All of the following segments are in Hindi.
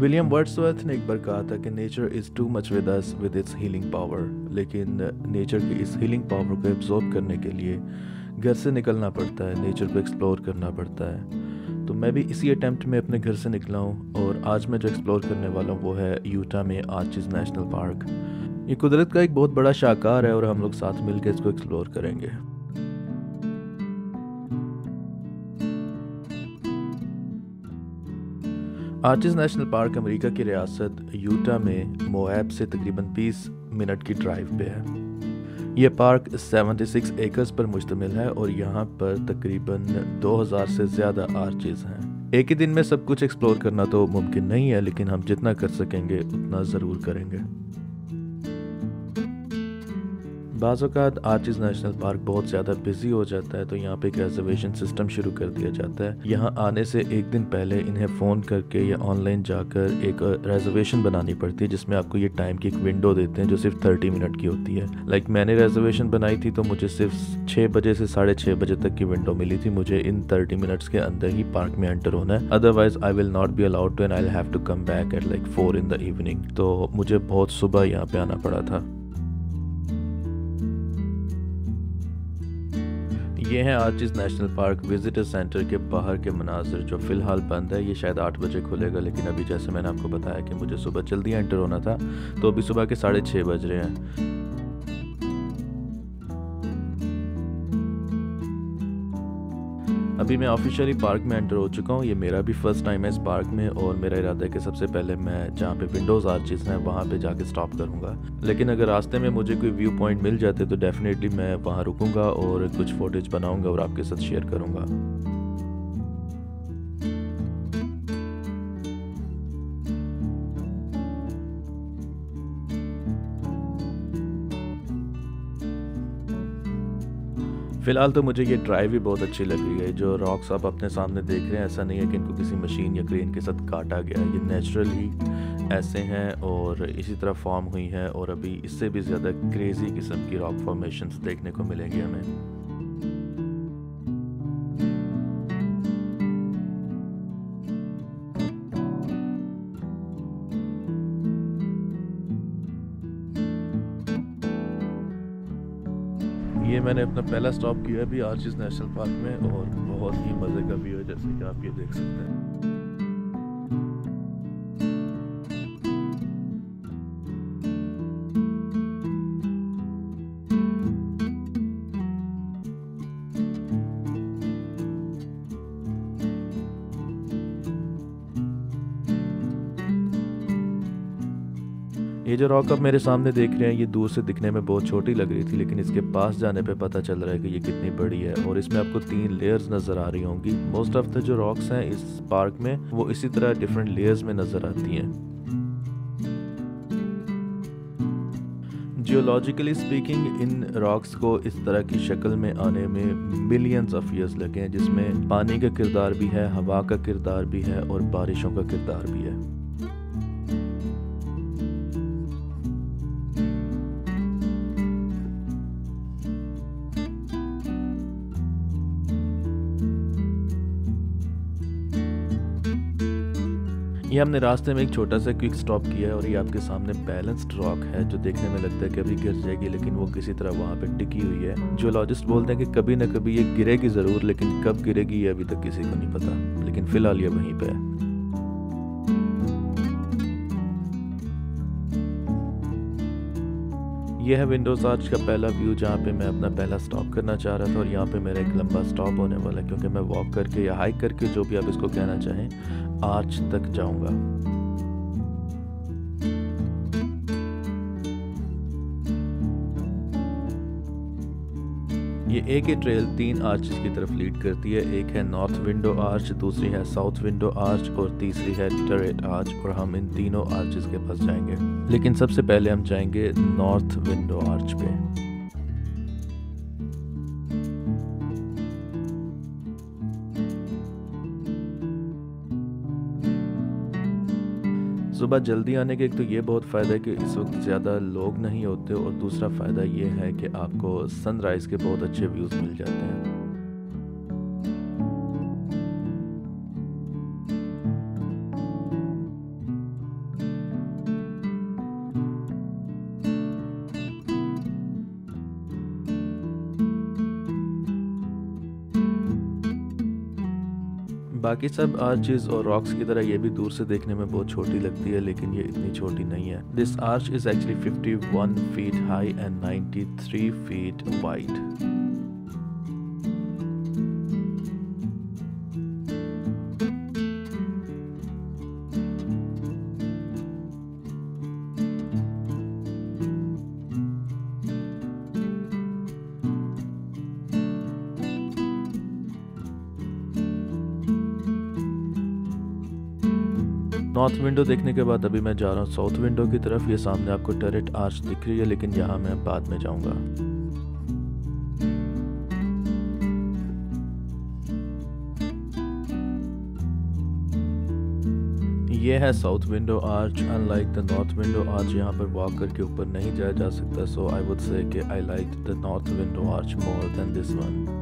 विलियम वर्ड्सवर्थ ने एक बार कहा था कि nature is too much with us with its healing power, लेकिन नेचर की इस हीलिंग पावर को एब्जॉर्ब करने के लिए घर से निकलना पड़ता है, नेचर को एक्सप्लोर करना पड़ता है। तो मैं भी इसी अटेम्प्ट में अपने घर से निकला हूँ और आज मैं जो एक्सप्लोर करने वाला हूँ वो है यूटा में आर्चिज़ नेशनल पार्क। ये कुदरत का एक बहुत बड़ा शाहकार है और हम लोग साथ मिलकर इसको एक्सप्लोर करेंगे। आर्चिज़ नेशनल पार्क अमेरिका की रियासत यूटा में मोएब से तकरीबन 20 मिनट की ड्राइव पे है। यह पार्क 76 एकर्स पर मुश्तमिल है और यहाँ पर तकरीबन 2000 से ज़्यादा आर्चिज़ हैं। एक ही दिन में सब कुछ एक्सप्लोर करना तो मुमकिन नहीं है, लेकिन हम जितना कर सकेंगे उतना ज़रूर करेंगे। बाज़ औक़ात आर्चिज़ नेशनल पार्क बहुत ज़्यादा बिजी हो जाता है तो यहाँ पे एक रिजर्वेशन सिस्टम शुरू कर दिया जाता है। यहाँ आने से एक दिन पहले इन्हें फ़ोन करके या ऑनलाइन जाकर एक रिजर्वेशन बनानी पड़ती है, जिसमें आपको ये टाइम की एक विंडो देते हैं जो सिर्फ 30 मिनट की होती है। मैंने रिजर्वेशन बनाई थी तो मुझे सिर्फ 6 बजे से 6:30 बजे तक की विंडो मिली थी। मुझे इन 30 मिनट्स के अंदर ही पार्क में एंटर होना है, otherwise I will not be allowed to and I will have to come back at 4 in the evening। तो मुझे बहुत सुबह यहाँ पे आना पड़ा था। ये है आर्चिज़ नेशनल पार्क विजिटर सेंटर के बाहर के मनाजिर, जो फ़िलहाल बंद है। ये शायद 8 बजे खुलेगा, लेकिन अभी जैसे मैंने आपको बताया कि मुझे सुबह जल्दी एंटर होना था तो अभी सुबह के 6:30 बज रहे हैं। अभी मैं ऑफिशियली पार्क में एंटर हो चुका हूँ। ये मेरा भी फर्स्ट टाइम है इस पार्क में और मेरा इरादा है कि सबसे पहले मैं जहाँ पे विंडोज़ आर्चिज़ हैं वहाँ पे जाके स्टॉप करूँगा, लेकिन अगर रास्ते में मुझे कोई व्यू पॉइंट मिल जाते तो डेफिनेटली मैं वहाँ रुकूँगा और कुछ फुटेज बनाऊँगा और आपके साथ शेयर करूँगा। फ़िलहाल तो मुझे ये ड्राइव भी बहुत अच्छी लग रही है। जो रॉक्स आप अपने सामने देख रहे हैं, ऐसा नहीं है कि इनको किसी मशीन या क्रेन के साथ काटा गया है। ये नेचुरल ही ऐसे हैं और इसी तरह फॉर्म हुई हैं और अभी इससे भी ज़्यादा क्रेज़ी किस्म की रॉक फॉर्मेशंस देखने को मिलेंगी हमें। ये मैंने अपना पहला स्टॉप किया भी आर्चिज़ नेशनल पार्क में और बहुत ही मज़े का व्यू है, जैसे कि आप ये देख सकते हैं। ये जो रॉक आप मेरे सामने देख रहे हैं, ये दूर से दिखने में बहुत छोटी लग रही थी, लेकिन इसके पास जाने पे पता चल रहा है कि ये कितनी बड़ी है और इसमें आपको 3 लेयर्स नज़र आ रही होंगी। मोस्ट ऑफ द जो रॉक्स हैं इस पार्क में वो इसी तरह डिफरेंट लेयर्स में नज़र आती हैं। जियोलॉजिकली स्पीकिंग इन रॉक्स को इस तरह की शक्ल में आने में मिलियंस ऑफ ईयर्स लगे हैं, जिसमें पानी का किरदार भी है, हवा का किरदार भी है और बारिशों का किरदार भी है। ये हमने रास्ते में एक छोटा सा क्विक स्टॉप किया है और ये आपके सामने बैलेंस्ड रॉक है जो देखने में लगता है कि अभी गिर जाएगी, लेकिन वो किसी तरह वहाँ पे टिकी हुई है। जियोलॉजिस्ट बोलते हैं कि कभी ना कभी ये गिरेगी ज़रूर, लेकिन कब गिरेगी ये अभी तक किसी को नहीं पता, लेकिन फ़िलहाल ये वहीं पे है। यह है विंडोज़ आर्च का पहला व्यू, जहाँ पे मैं अपना पहला स्टॉप करना चाह रहा था और यहाँ पे मेरा एक लंबा स्टॉप होने वाला है, क्योंकि मैं वॉक करके या हाइक करके, जो भी आप इसको कहना चाहें, आर्च तक जाऊँगा। ये एक ही ट्रेल 3 आर्चेस की तरफ लीड करती है। एक है नॉर्थ विंडो आर्च, दूसरी है साउथ विंडो आर्च और तीसरी है टरेट आर्च, और हम इन तीनों आर्चेस के पास जाएंगे। लेकिन सबसे पहले हम जाएंगे नॉर्थ विंडो आर्च पे। सुबह जल्दी आने के एक तो ये बहुत फ़ायदा है कि इस वक्त ज़्यादा लोग नहीं होते, और दूसरा फ़ायदा ये है कि आपको सनराइज़ के बहुत अच्छे व्यूज़ मिल जाते हैं। बाकी सब आर्चेस और रॉक्स की तरह ये भी दूर से देखने में बहुत छोटी लगती है, लेकिन ये इतनी छोटी नहीं है। This arch is actually 51 feet high and 93 feet wide. North window देखने के बाद अभी मैं जा रहा हूँ साउथ विंडो की तरफ। ये सामने आपको टर्रेट आर्च दिख रही है, लेकिन यहाँ मैं बाद में जाऊँगा। ये है south window arch. Unlike the north window arch, यहाँ पर वॉक करके ऊपर नहीं जाया जा सकता। सो आई वुड से कि I like the north window arch more than this one.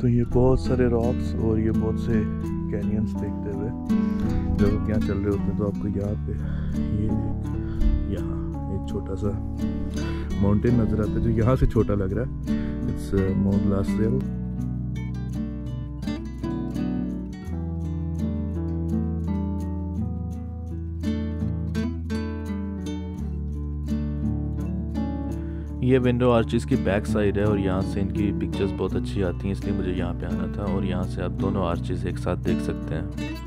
तो ये बहुत सारे रॉक्स और ये बहुत से कैनियंस देखते हुए जब आप यहाँ चल रहे होते हैं तो आपको यहाँ पे यहाँ एक छोटा सा माउंटेन नज़र आता है जो यहाँ से छोटा लग रहा है। It's mount LaSalle. ये विंडो आर्चेस की बैक साइड है और यहाँ से इनकी पिक्चर्स बहुत अच्छी आती हैं, इसलिए मुझे यहाँ पे आना था। और यहाँ से आप दोनों आर्चेस एक साथ देख सकते हैं।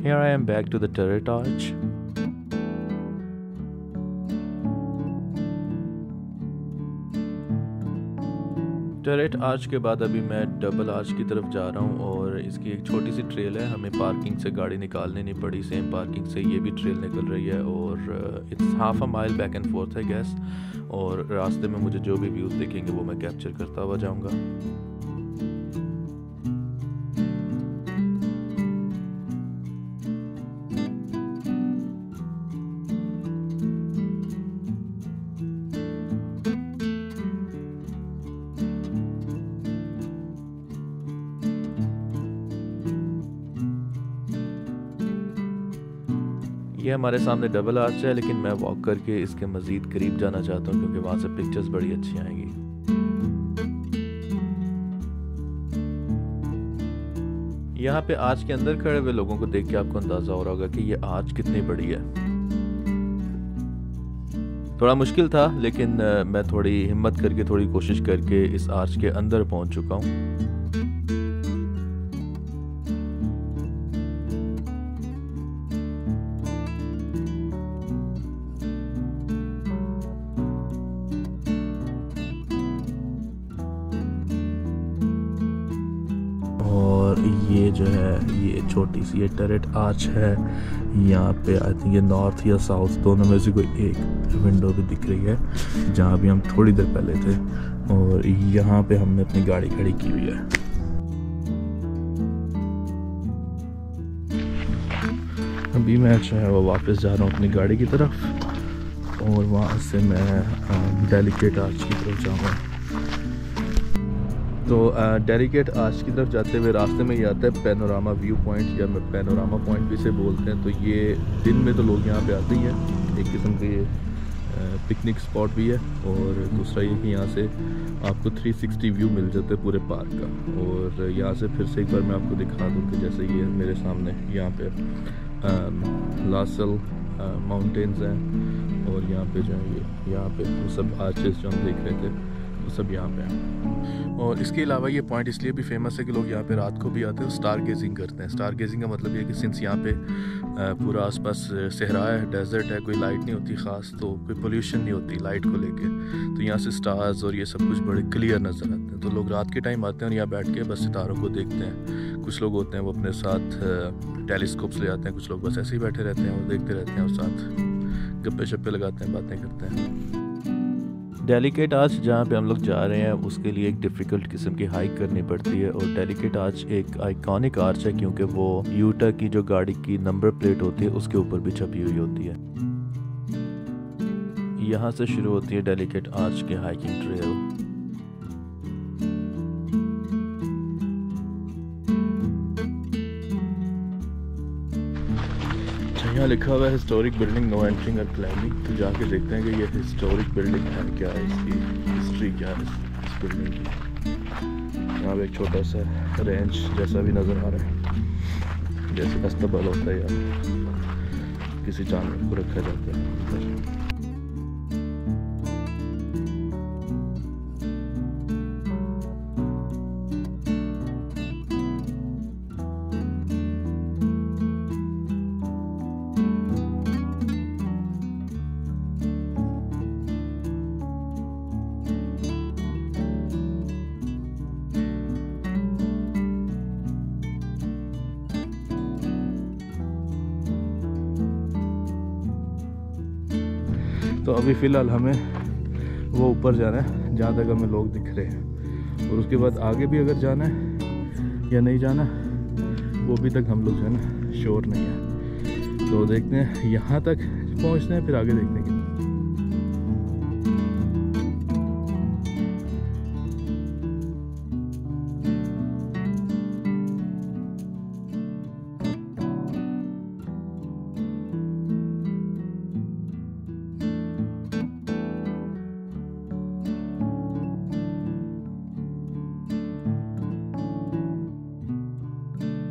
Here I am back to the turret arch. Turret arch के बाद अभी मैं डबल आर्च की तरफ जा रहा हूँ और इसकी एक छोटी सी ट्रेल है। हमें पार्किंग से गाड़ी निकालनी नहीं पड़ी, सेम पार्किंग से ये भी ट्रेल निकल रही है और it's half a mile back and fourth है गैस। और रास्ते में मुझे जो भी व्यूज़ दिखेंगे वो मैं कैप्चर करता हुआ जाऊँगा। ये हमारे सामने डबल आर्च है, लेकिन मैं वॉक करके इसके मज़ीद करीब जाना चाहता हूँ क्योंकि वहाँ से पिक्चर्स बड़ी अच्छी आएंगी। यहाँ पे आर्च के अंदर खड़े हुए लोगों को देख के आपको अंदाज़ा हो रहा होगा कि ये आर्च कितनी बड़ी है। थोड़ा मुश्किल था, लेकिन मैं थोड़ी हिम्मत करके थोड़ी कोशिश करके इस आर्च के अंदर पहुँच चुका हूँ। और ये जो है ये छोटी सी ये टर्रेट आर्च है। यहाँ पे आई थिंक ये नॉर्थ या साउथ दोनों में से कोई एक विंडो भी दिख रही है जहाँ भी हम थोड़ी देर पहले थे। और यहाँ पे हमने अपनी गाड़ी खड़ी की हुई है। अभी मैं जो है वो वापस जा रहा हूँ अपनी गाड़ी की तरफ और वहाँ से मैं डेलिकेट आर्च की तरफ जाऊँगा। तो डेलिकेट आर्च की तरफ जाते हुए रास्ते में ये आता है पैनोरामा व्यू पॉइंट, या पैनोरामा पॉइंट भी से बोलते हैं। तो ये दिन में तो लोग यहाँ पे आते ही हैं, एक किस्म का ये पिकनिक स्पॉट भी है। और दूसरा ये कि यहाँ से आपको 360 व्यू मिल जाता है पूरे पार्क का। और यहाँ से फिर से एक बार मैं आपको दिखा दूँ कि जैसे ये मेरे सामने यहाँ पे लासेल माउंटेन्स हैं और यहाँ पे जो है ये यहाँ पे वो सब आर्चेस जो हम देख रहे थे वो सब यहाँ पे हैं। और इसके अलावा ये पॉइंट इसलिए भी फेमस है कि लोग यहाँ पे रात को भी आते हैं, स्टार गेजिंग करते हैं। स्टार गेजिंग का मतलब ये है कि सिंस यहाँ पे पूरा आसपास सहरा है, डेजर्ट है, कोई लाइट नहीं होती ख़ास, तो कोई पोल्यूशन नहीं होती लाइट को लेके, तो यहाँ से स्टार्स और ये सब कुछ बड़े क्लियर नज़र आते हैं। तो लोग रात के टाइम आते हैं और यहाँ बैठ के बस सितारों को देखते हैं। कुछ लोग होते हैं वो अपने साथ टेलीस्कोप्स ले आते हैं, कुछ लोग बस ऐसे ही बैठे रहते हैं और देखते रहते हैं और साथ गप्पे शप्पे लगाते हैं, बातें करते हैं। डेलिकेट आर्च जहाँ पे हम लोग जा रहे हैं उसके लिए एक डिफ़िकल्ट किस्म की हाइक करनी पड़ती है। और डेलिकेट आर्च एक आइकॉनिक आर्च है क्योंकि वो यूटा की जो गाड़ी की नंबर प्लेट होती है उसके ऊपर भी छपी हुई होती है। यहाँ से शुरू होती है डेलीकेट आर्च की हाइकिंग ट्रेल। यहाँ लिखा हुआ है हिस्टोरिक बिल्डिंग नो एंट्रिंग और क्लाइंबिंग। तो जाके देखते हैं कि ये हिस्टोरिक बिल्डिंग है क्या है, इसकी हिस्ट्री क्या है इस बिल्डिंग की। यहाँ पे एक छोटा सा रेंज जैसा भी नज़र आ रहा है, जैसे अस्तबल होता है या किसी जानवर को रखा जाता है। तो अभी फ़िलहाल हमें वो ऊपर जाना है जहाँ तक हमें लोग दिख रहे हैं, और उसके बाद आगे भी अगर जाना है या नहीं जाना वो भी तक हम लोग जो है ना श्योर नहीं है। तो देखते हैं, यहाँ तक पहुँचते हैं फिर आगे देखते हैं।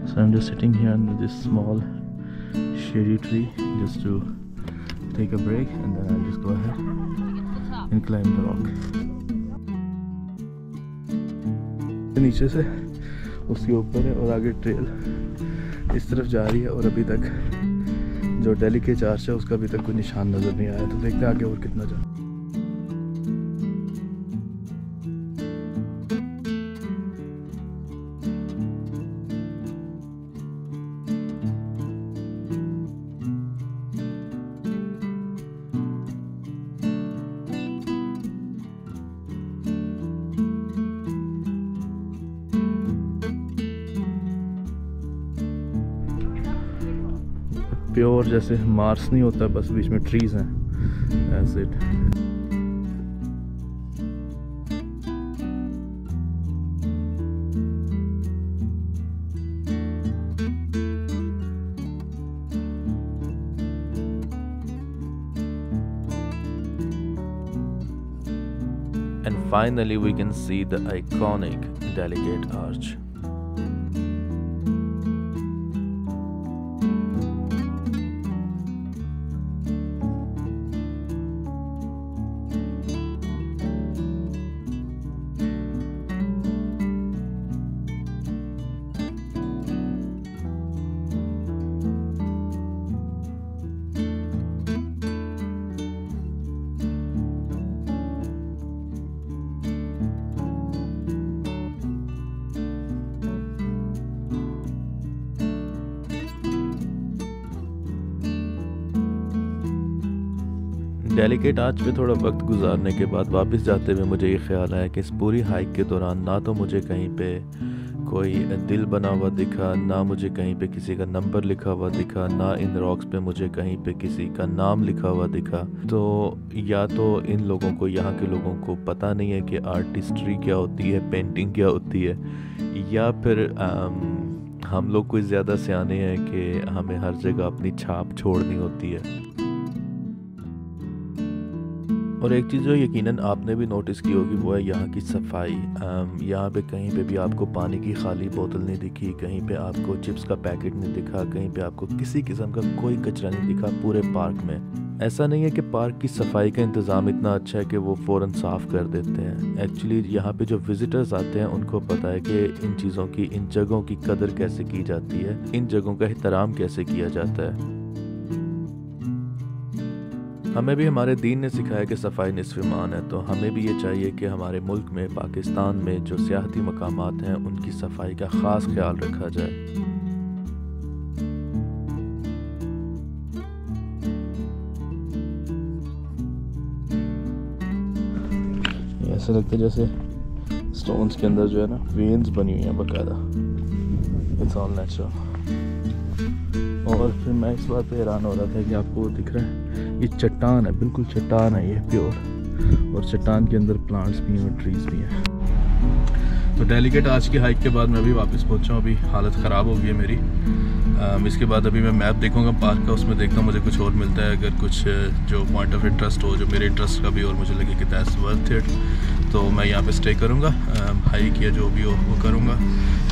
So I'm just sitting here under this small shady tree just to take a break, and then I'll just go ahead and climb the rock. नीचे से उसके ऊपर है और आगे ट्रेल इस तरफ जा रही है, और अभी तक जो डेलीकेट आर्च है उसका अभी तक कोई निशान नज़र नहीं आया। तो देखते हैं आगे और कितना जाए। प्योर जैसे मार्स नहीं होता, बस बीच में ट्रीज हैं, that's it. And finally we can see the iconic Delegate Arch. Delicate arch पे थोड़ा वक्त गुजारने के बाद वापस जाते हुए मुझे ये ख्याल आया कि इस पूरी हाइक के दौरान ना तो मुझे कहीं पे कोई दिल बना हुआ दिखा, ना मुझे कहीं पे किसी का नंबर लिखा हुआ दिखा, ना इन रॉक्स पे मुझे कहीं पे किसी का नाम लिखा हुआ दिखा। तो या तो इन लोगों को, यहाँ के लोगों को पता नहीं है कि आर्टिस्ट्री क्या होती है, पेंटिंग क्या होती है, या फिर हम लोग कोई ज़्यादा सियाने हैं कि हमें हर जगह अपनी छाप छोड़नी होती है। और एक चीज़ जो यकीनन आपने भी नोटिस की होगी वो है यहाँ की सफाई। यहाँ पे कहीं पे भी आपको पानी की खाली बोतल नहीं दिखी, कहीं पे आपको चिप्स का पैकेट नहीं दिखा, कहीं पे आपको किसी किस्म का कोई कचरा नहीं दिखा पूरे पार्क में। ऐसा नहीं है कि पार्क की सफाई का इंतज़ाम इतना अच्छा है कि वो फ़ौरन साफ़ कर देते हैं। एक्चुअली यहाँ पे जो विज़िटर्स आते हैं उनको पता है कि इन चीज़ों की, इन जगहों की कदर कैसे की जाती है, इन जगहों का एहतराम कैसे किया जाता है। हमें भी हमारे दीन ने सिखाया कि सफाई निस्फ़ ईमान है, तो हमें भी ये चाहिए कि हमारे मुल्क में, पाकिस्तान में जो सियाहती मकामात हैं उनकी सफाई का ख़ास ख्याल रखा जाए। ऐसा लगता है जैसे स्टोन्स के अंदर जो है ना वेन्स बनी हुई हैं बाकायदा। It's all natural. और फिर मैं इस बात पे हैरान हो रहा था कि आपको दिख रहा है ये चट्टान है, बिल्कुल चट्टान है ये प्योर, और चट्टान के अंदर प्लांट्स भी हैं और ट्रीज भी हैं। तो डेलीगेट आज की हाइक के बाद मैं अभी वापस पहुंचा हूँ। अभी हालत ख़राब हो गई है मेरी। इसके बाद अभी मैं मैप देखूंगा पार्क का, उसमें देखता हूँ मुझे कुछ और मिलता है। अगर कुछ जो पॉइंट ऑफ इंटरेस्ट हो, जो मेरे इंटरेस्ट का भी और मुझे लगे कि दैट्स वर्थ इट, तो मैं यहाँ पे स्टे करूँगा, हाइक या जो भी हो वो करूँगा।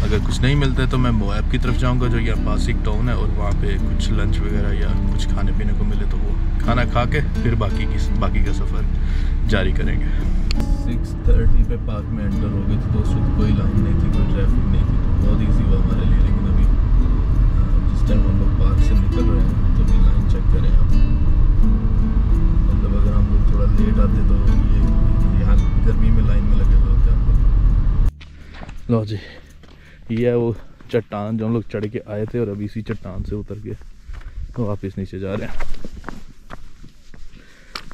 अगर कुछ नहीं मिलता है तो मैं मोएब की तरफ जाऊँगा, जो यहाँ पास एक टाउन है, और वहाँ पे कुछ लंच वगैरह या कुछ खाने पीने को मिले तो वो खाना खा के फिर बाकी का सफ़र जारी करेंगे। 6:30 पे पार्क में एंटर हो गए थे दोस्तों। कोई लाइन नहीं थी, कोई ट्रैफिक नहीं थी, तो बहुत ईजी हुआ हमारे लिए। लेकिन अभी जिस टाइम हम लोग पार्क से निकल रहे हैं तो भी लाइन चेक करें आप। मतलब अगर हम लोग थोड़ा लेट आते तो ये यहाँ गर्मी में लाइन में लगे हुए होते हम लोग। लो जी, ये है वो चट्टान जो हम लोग चढ़ के आए थे, और अभी इसी चट्टान से उतर के तो वापस नीचे जा रहे हैं।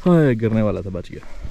हाँ, गिरने वाला था, बच गया।